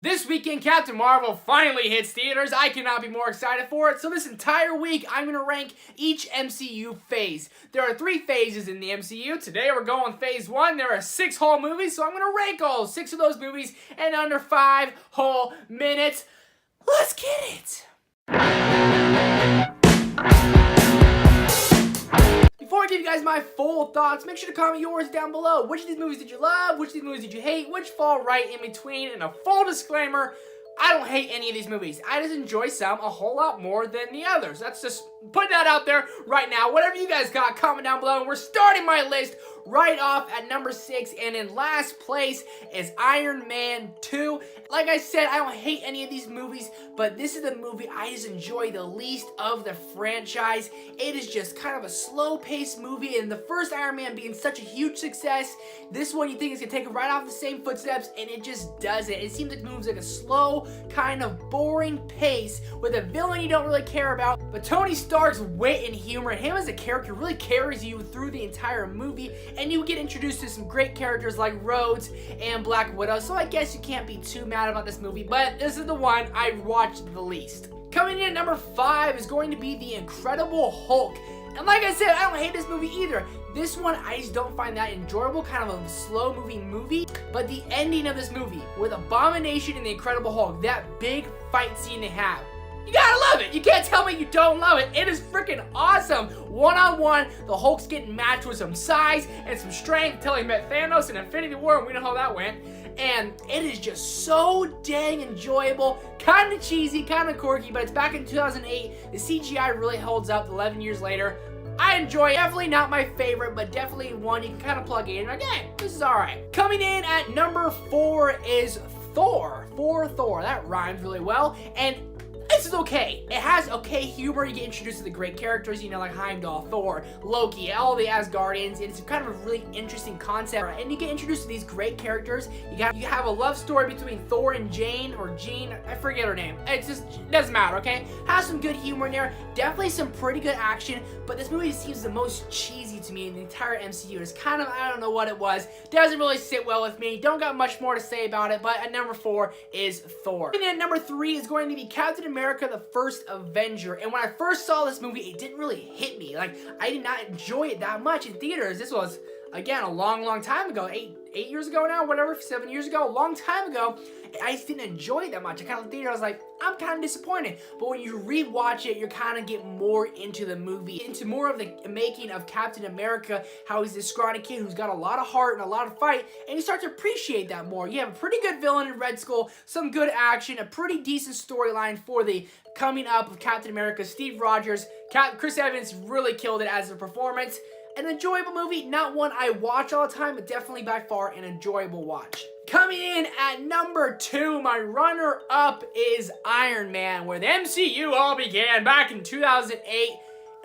This weekend, Captain Marvel finally hits theaters. I cannot be more excited for it. So this entire week, I'm going to rank each MCU phase. There are 3 phases in the MCU. Today, we're going Phase 1. There are 6 whole movies, so I'm going to rank all 6 of those movies in under 5 whole minutes. Let's get it! Before I give you guys my full thoughts, make sure to comment yours down below. Which of these movies did you love? Which of these movies did you hate? Which fall right in between? And a full disclaimer, I don't hate any of these movies. I just enjoy some a whole lot more than the others. That's just putting that out there right now. Whatever you guys got, comment down below. And we're starting my list right off at number 6. And in last place is Iron Man 2. Like I said, I don't hate any of these movies, but this is the movie I just enjoy the least of the franchise. It is just kind of a slow-paced movie, and the first Iron Man being such a huge success, this one you think is going to take it right off the same footsteps, and it just doesn't. It seems like it moves like a slow, kind of boring pace with a villain you don't really care about, but Tony Stark's wit and humor, him as a character really carries you through the entire movie, and you get introduced to some great characters like Rhodes and Black Widow, so I guess you can't be too mad about this movie, but this is the one I watched the least. Coming in at number 5 is going to be The Incredible Hulk. And like I said, I don't hate this movie either. This one, I just don't find that enjoyable, kind of a slow-moving movie. But the ending of this movie, with Abomination and The Incredible Hulk, that big fight scene they have, you gotta love it. You can't tell me you don't love it. It is freaking awesome. One-on-one, the Hulk's getting matched with some size and some strength until he met Thanos in Infinity War, and we know how that went. And it is just so dang enjoyable, kind of cheesy, kind of quirky, but it's back in 2008. The CGI really holds up 11 years later. I enjoy it. Definitely not my favorite, but definitely one you can kind of plug in. Again, this is alright. Coming in at number 4 is Thor. Thor. That rhymes really well. And this is okay. It has okay humor. You get introduced to the great characters, you know, like Heimdall, Thor, Loki, all the Asgardians. It's kind of a really interesting concept. And you get introduced to these great characters. You have a love story between Thor and Jane, or Jean. I forget her name. It doesn't matter, okay? Has some good humor in there. Definitely some pretty good action. But this movie seems the most cheesy to me in the entire MCU. It's kind of, I don't know what it was. Doesn't really sit well with me. Don't got much more to say about it. But at number 4 is Thor. And at number 3 is going to be Captain America, the First Avenger. And when I first saw this movie, it didn't really hit me. Like, I did not enjoy it that much in theaters. This was, again, a long time ago. 8 years ago now, whatever, 7 years ago, a long time ago. I just didn't enjoy it that much. I kind of theater, I was like, I'm kind of disappointed. But when you rewatch it, you kind of get more into the movie, into more of the making of Captain America, how he's this scrawny kid who's got a lot of heart and a lot of fight, and you start to appreciate that more. You have a pretty good villain in Red Skull, some good action, a pretty decent storyline for the coming up of Captain America, Steve Rogers. Chris Evans really killed it as a performance. An enjoyable movie, not one I watch all the time, but definitely by far an enjoyable watch. Coming in at number 2, my runner-up is Iron Man, where the MCU all began back in 2008.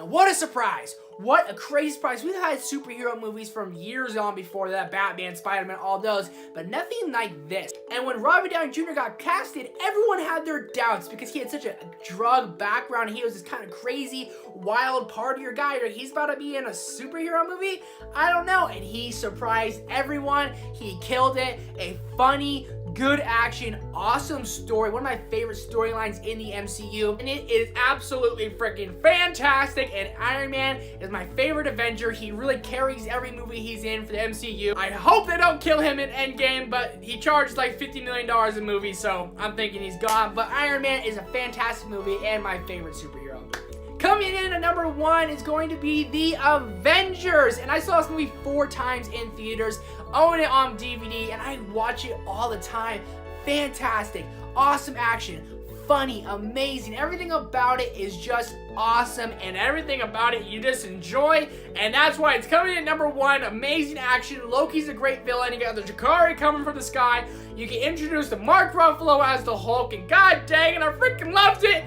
And what a surprise! What a crazy surprise. We've had superhero movies from years on before that, Batman, Spider-Man, all those, but nothing like this. And when Robert Downey Jr. got casted, everyone had their doubts because he had such a drug background. He was this kind of crazy, wild partier guy. He's about to be in a superhero movie? I don't know. And he surprised everyone. He killed it. A funny, good action, awesome story, one of my favorite storylines in the MCU, and it is absolutely freaking fantastic, and Iron Man is my favorite Avenger. He really carries every movie he's in for the MCU. I hope they don't kill him in Endgame, but he charged like $50 million a movie, so I'm thinking he's gone, but Iron Man is a fantastic movie and my favorite superhero movie. Coming in at number 1 is going to be The Avengers, and I saw this movie 4 times in theaters, own it on DVD, and I watch it all the time. Fantastic, awesome action, funny, amazing. Everything about it is just awesome, and everything about it you just enjoy, and that's why it's coming in at number 1. Amazing action. Loki's a great villain. You got the Jakari coming from the sky. You get introduced to Mark Ruffalo as the Hulk, and god dang it, I freaking loved it.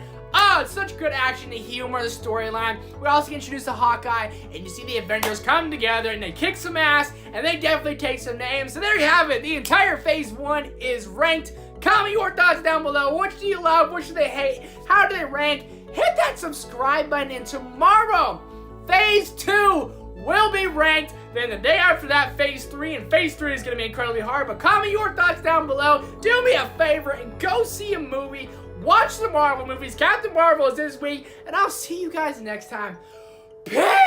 It's such good action, the humor, the storyline. We also get introduced to Hawkeye, and you see the Avengers come together, and they kick some ass, and they definitely take some names. So there you have it. The entire Phase 1 is ranked. Comment your thoughts down below. Which do you love? Which do they hate? How do they rank? Hit that subscribe button, and tomorrow, Phase 2 will be ranked. Then the day after that, Phase 3, and Phase 3 is going to be incredibly hard. But comment your thoughts down below. Do me a favor and go see a movie. Watch the Marvel movies. Captain Marvel is this week, and I'll see you guys next time. Peace!